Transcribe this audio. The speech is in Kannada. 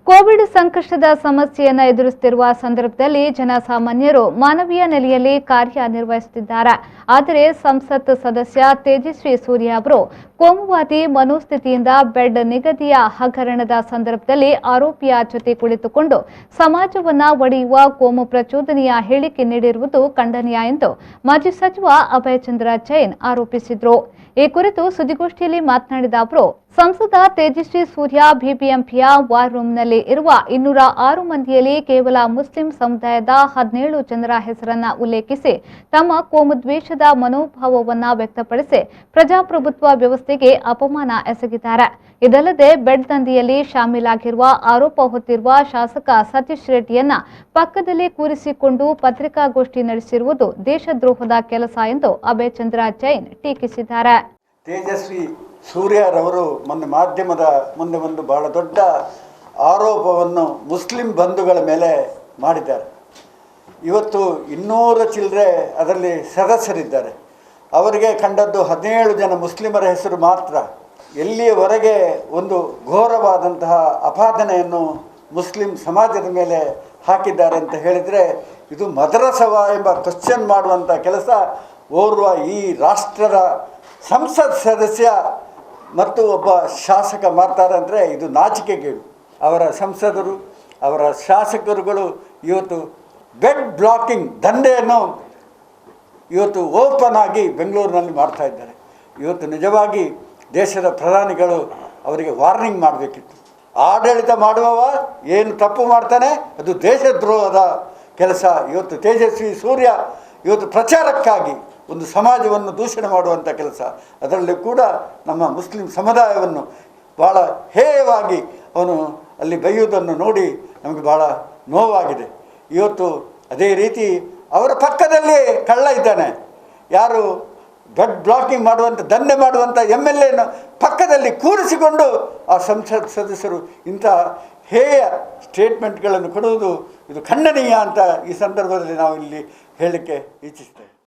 ಕೋವಿಡ್ ಸಂಕಷ್ಟದ ಸಮಸ್ಯೆಯನ್ನು ಎದುರಿಸುತ್ತಿರುವ ಸಂದರ್ಭದಲ್ಲಿ ಜನಸಾಮಾನ್ಯರು ಮಾನವೀಯ ನೆಲೆಯಲ್ಲಿ ಕಾರ್ಯನಿರ್ವಹಿಸುತ್ತಿದ್ದಾರೆ. ಆದರೆ ಸಂಸತ್ ಸದಸ್ಯ ತೇಜಸ್ವಿ ಸೂರ್ಯ ಅವರು ಕೋಮುವಾದಿ ಮನೋಸ್ಥಿತಿಯಿಂದ ಬೆಡ್ ನಿಗದಿಯ ಹಗರಣದ ಸಂದರ್ಭದಲ್ಲಿ ಆರೋಪಿಯ ಜೊತೆ ಕುಳಿತುಕೊಂಡು ಸಮಾಜವನ್ನ ಒಡೆಯುವ ಕೋಮು ಪ್ರಚೋದನೆಯ ಹೇಳಿಕೆ ನೀಡಿರುವುದು ಖಂಡನೀಯ ಎಂದು ಮಾಜಿ ಸಚಿವ ಅಭಯಚಂದ್ರ ಜೈನ್ ಆರೋಪಿಸಿದರು. ಈ ಕುರಿತು ಸುದ್ದಿಗೋಷ್ಠಿಯಲ್ಲಿ ಮಾತನಾಡಿದ ಅವರು, ಸಂಸದ ತೇಜಸ್ವಿ ಸೂರ್ಯ ಬಿಬಿಎಂಪಿಯ ವಾರ್ ರೂಮ್ನಲ್ಲಿ ಇರುವ 206 ಮಂದಿಯಲ್ಲಿ ಕೇವಲ ಮುಸ್ಲಿಂ ಸಮುದಾಯದ 17 ಜನರ ಹೆಸರನ್ನ ಉಲ್ಲೇಖಿಸಿ ತಮ್ಮ ಕೋಮುದ್ವೇಷದ ಮನೋಭಾವವನ್ನ ವ್ಯಕ್ತಪಡಿಸಿ ಪ್ರಜಾಪ್ರಭುತ್ವ ವ್ಯವಸ್ಥೆಗೆ ಅಪಮಾನ ಎಸಗಿದ್ದಾರೆ. ಇದಲ್ಲದೆ ಬೆಡ್ ದಂಧೆಯಲ್ಲಿ ಶಾಮೀಲಾಗಿರುವ ಆರೋಪ ಹೊತ್ತಿರುವ ಶಾಸಕ ಸತೀಶ್ ರೆಡ್ಡಿಯನ್ನ ಪಕ್ಕದಲ್ಲಿ ಕೂರಿಸಿಕೊಂಡು ಪತ್ರಿಕಾಗೋಷ್ಠಿ ನಡೆಸಿರುವುದು ದೇಶದ್ರೋಹದ ಕೆಲಸ ಎಂದು ಅಭಯಚಂದ್ರ ಜೈನ್ ಟೀಕಿಸಿದ್ದಾರೆ. ತೇಜಸ್ವಿ ಸೂರ್ಯರವರು ಮೊನ್ನೆ ಮಾಧ್ಯಮದ ಮುಂದೆ ಒಂದು ಬಹಳ ದೊಡ್ಡ ಆರೋಪವನ್ನು ಮುಸ್ಲಿಂ ಬಂಧುಗಳ ಮೇಲೆ ಮಾಡಿದ್ದಾರೆ. ಇವತ್ತು 200 ಚಿಲ್ಲರೆ ಅದರಲ್ಲಿ ಸದಸ್ಯರಿದ್ದಾರೆ. ಅವರಿಗೆ ಕಂಡದ್ದು 17 ಜನ ಮುಸ್ಲಿಮರ ಹೆಸರು ಮಾತ್ರ. ಎಲ್ಲಿಯವರೆಗೆ ಒಂದು ಘೋರವಾದಂತಹ ಅಪಾದನೆಯನ್ನು ಮುಸ್ಲಿಂ ಸಮಾಜದ ಮೇಲೆ ಹಾಕಿದ್ದಾರೆ ಅಂತ ಹೇಳಿದರೆ, ಇದು ಮದರಸವ ಎಂಬ ಕ್ವಶ್ಚನ್ ಮಾಡುವಂಥ ಕೆಲಸ ಓರ್ವ ಈ ರಾಷ್ಟ್ರದ ಸಂಸತ್ ಸದಸ್ಯ ಮತ್ತು ಒಬ್ಬ ಶಾಸಕ ಮಾಡ್ತಾರೆ ಅಂದರೆ ಇದು ನಾಚಿಕೆಗೇಡು. ಅವರ ಸಂಸದರು, ಅವರ ಶಾಸಕರುಗಳು ಇವತ್ತು ಬೆಡ್ ಬ್ಲಾಕಿಂಗ್ ದಂಧೆಯನ್ನು ಇವತ್ತು ಓಪನ್ ಆಗಿ ಬೆಂಗಳೂರಿನಲ್ಲಿ ಮಾಡ್ತಾ ಇದ್ದಾರೆ. ಇವತ್ತು ನಿಜವಾಗಿ ದೇಶದ ಪ್ರಧಾನಿಗಳು ಅವರಿಗೆ ವಾರ್ನಿಂಗ್ ಮಾಡಬೇಕಿತ್ತು. ಆಡಳಿತ ಮಾಡುವವ ಏನು ತಪ್ಪು ಮಾಡ್ತಾನೆ ಅದು ದೇಶದ್ರೋಹದ ಕೆಲಸ. ಇವತ್ತು ತೇಜಸ್ವಿ ಸೂರ್ಯ ಇವತ್ತು ಪ್ರಚಾರಕ್ಕಾಗಿ ಒಂದು ಸಮಾಜವನ್ನು ದೂಷಣೆ ಮಾಡುವಂಥ ಕೆಲಸ, ಅದರಲ್ಲಿ ಕೂಡ ನಮ್ಮ ಮುಸ್ಲಿಂ ಸಮುದಾಯವನ್ನು ಭಾಳ ಹೇಯವಾಗಿ ಅವನು ಅಲ್ಲಿ ಬೈಯುವುದನ್ನು ನೋಡಿ ನಮಗೆ ಭಾಳ ನೋವಾಗಿದೆ. ಇವತ್ತು ಅದೇ ರೀತಿ ಅವರ ಪಕ್ಕದಲ್ಲಿ ಕಳ್ಳ ಇದ್ದಾನೆ. ಯಾರು ಬೆಡ್ ಬ್ಲಾಕಿಂಗ್ ಮಾಡುವಂಥ ದಂಧೆ ಮಾಡುವಂಥ MLA ಪಕ್ಕದಲ್ಲಿ ಕೂರಿಸಿಕೊಂಡು ಆ ಸಂಸತ್ ಸದಸ್ಯರು ಇಂಥ ಹೇಯ ಸ್ಟೇಟ್ಮೆಂಟ್ಗಳನ್ನು ಕೊಡುವುದು ಇದು ಖಂಡನೀಯ ಅಂತ ಈ ಸಂದರ್ಭದಲ್ಲಿ ನಾವು ಇಲ್ಲಿ ಹೇಳಲಿಕ್ಕೆ ಇಚ್ಛಿಸ್ತೇವೆ.